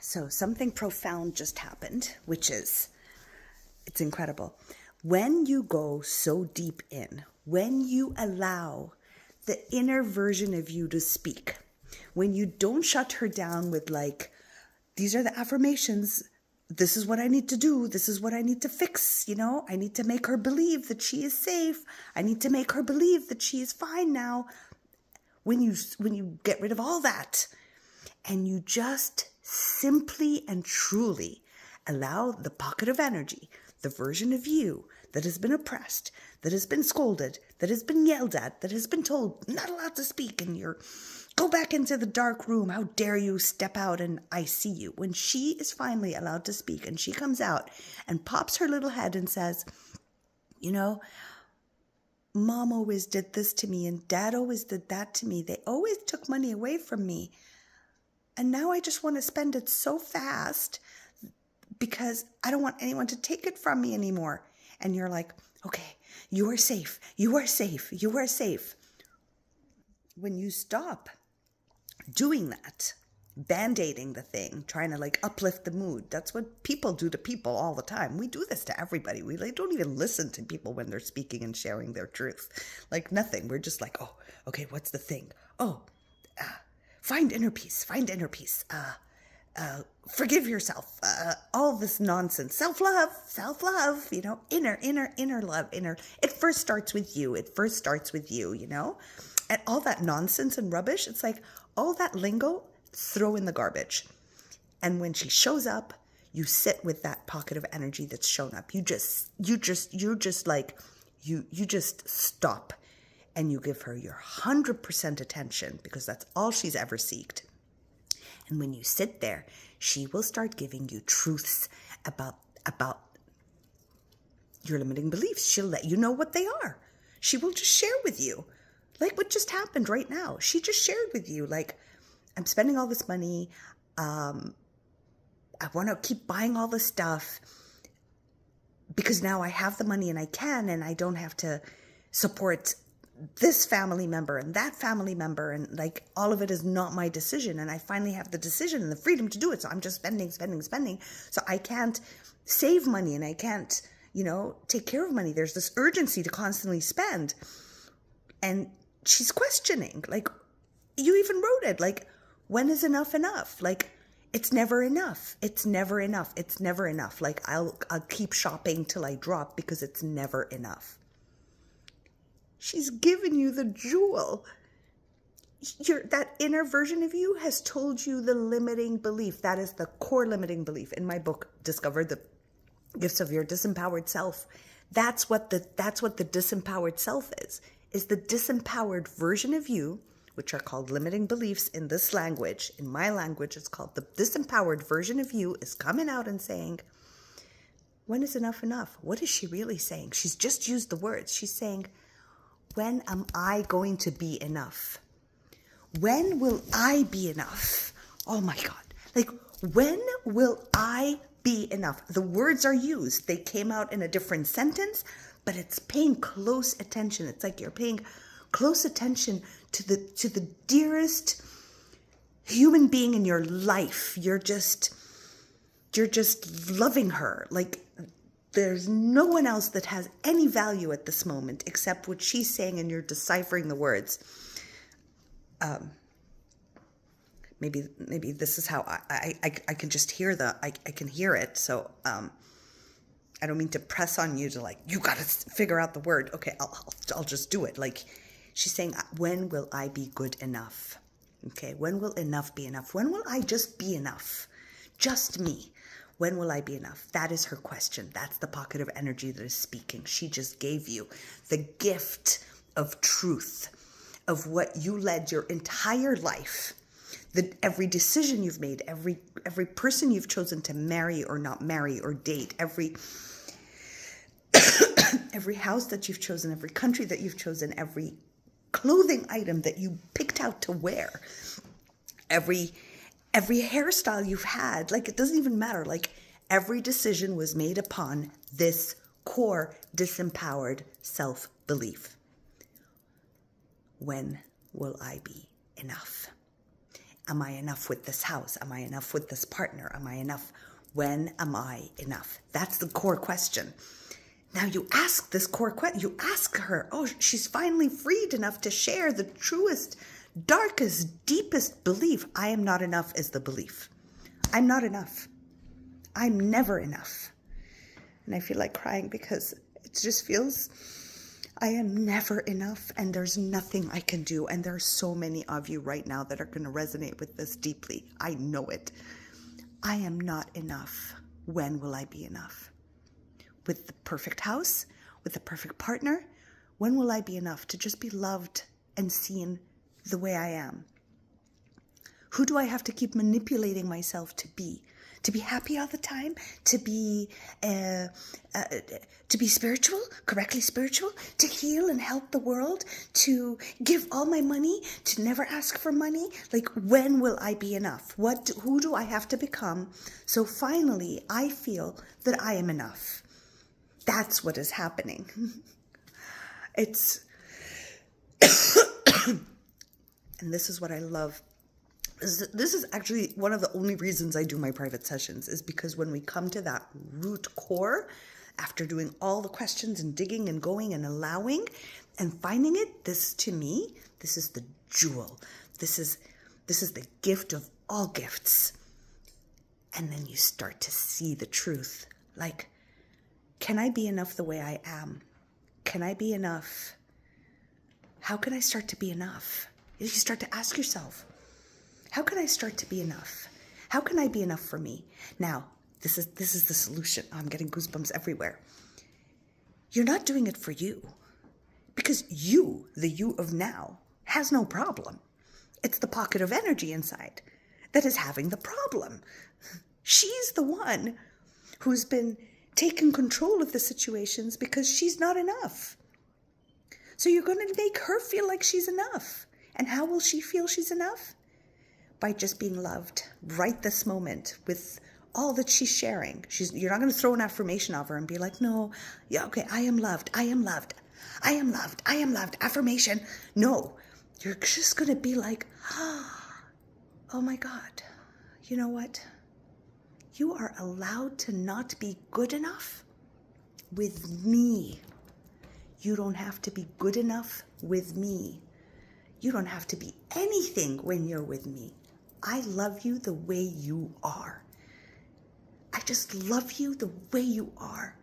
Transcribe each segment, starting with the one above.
So something profound just happened, which is, it's incredible. When you go so deep in, when you allow the inner version of you to speak, when you don't shut her down with like, these are the affirmations, this is what I need to do, this is what I need to fix, I need to make her believe that she is safe, I need to make her believe that she is fine now. When you get rid of all that, and you just simply and truly allow the pocket of energy, the version of you that has been oppressed, that has been scolded, that has been yelled at, that has been told not allowed to speak, and you're go back into the dark room, how dare you step out and I see you. When she is finally allowed to speak and she comes out and pops her little head and says, Mom always did this to me and Dad always did that to me. They always took money away from me. And now I just want to spend it so fast because I don't want anyone to take it from me anymore. And you're like, okay, you are safe. You are safe. You are safe. When you stop doing that, band-aiding the thing, trying to like uplift the mood, that's what people do to people all the time. We do this to everybody. We like don't even listen to people when they're speaking and sharing their truth. Like nothing. We're just like, oh, okay, what's the thing? Oh, find inner peace. Find inner peace. Forgive yourself. All this nonsense. Self-love, inner love, It first starts with you. And all that nonsense and rubbish, it's like all that lingo, throw in the garbage. And when she shows up, you sit with that pocket of energy that's shown up. You just stop and you give her your 100% attention because that's all she's ever seeked. And when you sit there, she will start giving you truths about your limiting beliefs. She'll let you know what they are. She will just share with you. Like what just happened right now. She just shared with you, like, I'm spending all this money. I want to keep buying all this stuff because now I have the money and I can, and I don't have to support this family member and that family member. And like all of it is not my decision. And I finally have the decision and the freedom to do it. So I'm just spending. So I can't save money and I can't, take care of money. There's this urgency to constantly spend. And she's questioning, like, you even wrote it, like, when is enough enough? Like, it's never enough. It's never enough. It's never enough. Like, I'll keep shopping till I drop because it's never enough. She's given you the jewel. That inner version of you has told you the limiting belief. That is the core limiting belief. In my book, Discover the Gifts of Your Disempowered Self. That's what the disempowered self is the disempowered version of you, which are called limiting beliefs in this language. In my language, it's called the disempowered version of you is coming out and saying, when is enough enough? What is she really saying? She's just used the words. She's saying, when am I going to be enough? When will I be enough? Oh my God. Like, when will I be enough? The words are used. They came out in a different sentence, but it's paying close attention. It's like you're paying close attention to the dearest human being in your life. You're just loving her. Like there's no one else that has any value at this moment except what she's saying, and you're deciphering the words. Maybe this is how I can just hear I can hear it. So I don't mean to press on you to like, you got to figure out the word. Okay, I'll just do it. Like she's saying, when will I be good enough? Okay, when will enough be enough? When will I just be enough? Just me. When will I be enough? That is her question. That's the pocket of energy that is speaking. She just gave you the gift of truth, of what you led your entire life. Every decision you've made, every person you've chosen to marry or not marry or date, every house that you've chosen, every country that you've chosen, every clothing item that you picked out to wear, every hairstyle you've had, like it doesn't even matter. Like every decision was made upon this core disempowered self-belief. When will I be enough? Am I enough with this house? Am I enough with this partner? Am I enough? When am I enough? That's the core question. Now you ask this core question, you ask her, oh, she's finally freed enough to share the truest, darkest, deepest belief. I am not enough is the belief. I'm not enough. I'm never enough. And I feel like crying because it just feels, I am never enough and there's nothing I can do. And there are so many of you right now that are going to resonate with this deeply. I know it. I am not enough. When will I be enough? With the perfect house, with the perfect partner, when will I be enough to just be loved and seen the way I am? Who do I have to keep manipulating myself to be? To be happy all the time? To be spiritual, correctly spiritual? To heal and help the world? To give all my money? To never ask for money? Like, when will I be enough? Who do I have to become so finally I feel that I am enough? That's what is happening. It's, and this is what I love. This is actually one of the only reasons I do my private sessions, is because when we come to that root core, after doing all the questions and digging and going and allowing and finding it, this to me, this is the jewel. This is the gift of all gifts. And then you start to see the truth. Like, can I be enough the way I am? Can I be enough? How can I start to be enough? You start to ask yourself, how can I start to be enough? How can I be enough for me? Now, this is the solution. I'm getting goosebumps everywhere. You're not doing it for you, because you, the you of now, has no problem. It's the pocket of energy inside that is having the problem. She's the one who's been taking control of the situations because she's not enough. So you're going to make her feel like she's enough. And how will she feel she's enough? By just being loved right this moment with all that she's sharing. You're not going to throw an affirmation of her and be like, no, yeah, okay, I am loved, I am loved, I am loved, I am loved, affirmation. No, you're just going to be like, oh my God, you know what? You are allowed to not be good enough with me. You don't have to be good enough with me. You don't have to be anything when you're with me. I love you the way you are. I just love you the way you are.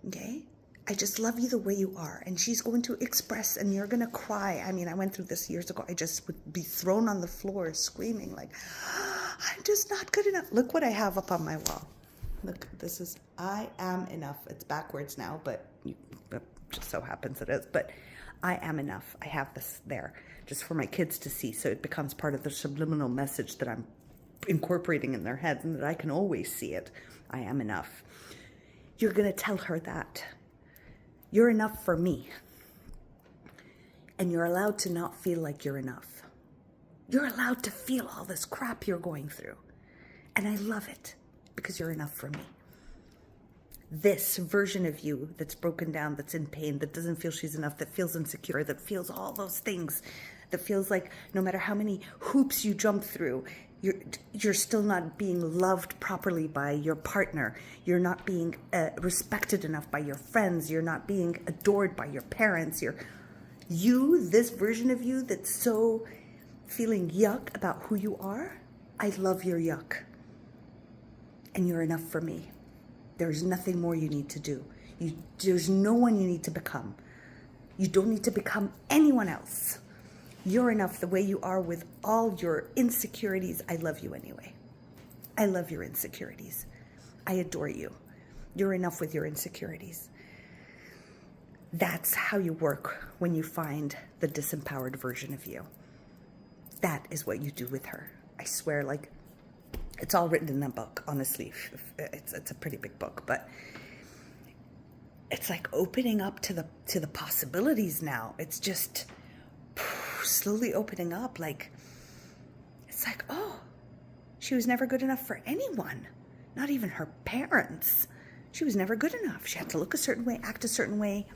Okay? I just love you the way you are. And she's going to express, and you're going to cry. I mean, I went through this years ago. I just would be thrown on the floor screaming like, I'm just not good enough. Look what I have up on my wall. Look, this is, I am enough. It's backwards now, but it just so happens it is. But I am enough. I have this there just for my kids to see. So it becomes part of the subliminal message that I'm incorporating in their heads, and that I can always see it. I am enough. You're going to tell her that. You're enough for me. And you're allowed to not feel like you're enough. You're allowed to feel all this crap you're going through. And I love it because you're enough for me. This version of you that's broken down, that's in pain, that doesn't feel she's enough, that feels insecure, that feels all those things, that feels like no matter how many hoops you jump through, you're still not being loved properly by your partner. You're not being respected enough by your friends. You're not being adored by your parents. This version of you that's so feeling yuck about who you are, I love your yuck. And you're enough for me. There's nothing more you need to do. There's no one you need to become. You don't need to become anyone else. You're enough the way you are with all your insecurities. I love you anyway. I love your insecurities. I adore you. You're enough with your insecurities. That's how you work when you find the disempowered version of you. That is what you do with her. I swear, like, it's all written in a book, honestly. It's a pretty big book, but it's like opening up to the possibilities now. It's just slowly opening up. Like, it's like, oh, she was never good enough for anyone, not even her parents. She was never good enough. She had to look a certain way, act a certain way,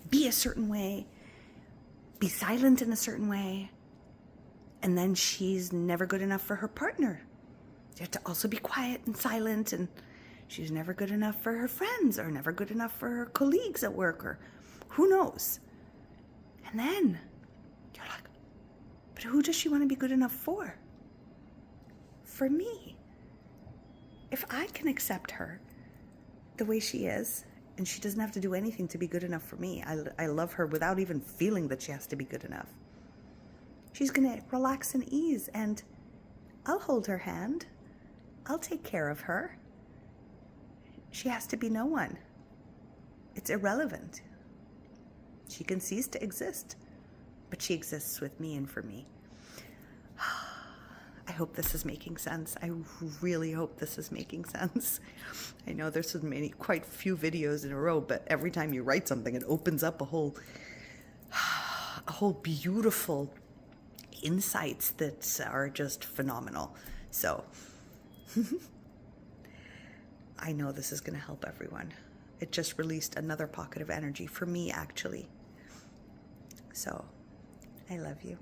be a certain way, be silent in a certain way. And then she's never good enough for her partner. You have to also be quiet and silent, and she's never good enough for her friends, or never good enough for her colleagues at work, or who knows. And then you're like, but who does she want to be good enough for? For me. If I can accept her the way she is, and she doesn't have to do anything to be good enough for me, I love her without even feeling that she has to be good enough. She's going to relax and ease, and I'll hold her hand. I'll take care of her. She has to be no one. It's irrelevant. She can cease to exist, but she exists with me and for me. I hope this is making sense. I really hope this is making sense. I know there's quite few videos in a row, but every time you write something, it opens up a whole beautiful insights that are just phenomenal. So I know this is going to help everyone. It just released another pocket of energy for me, actually. So I love you.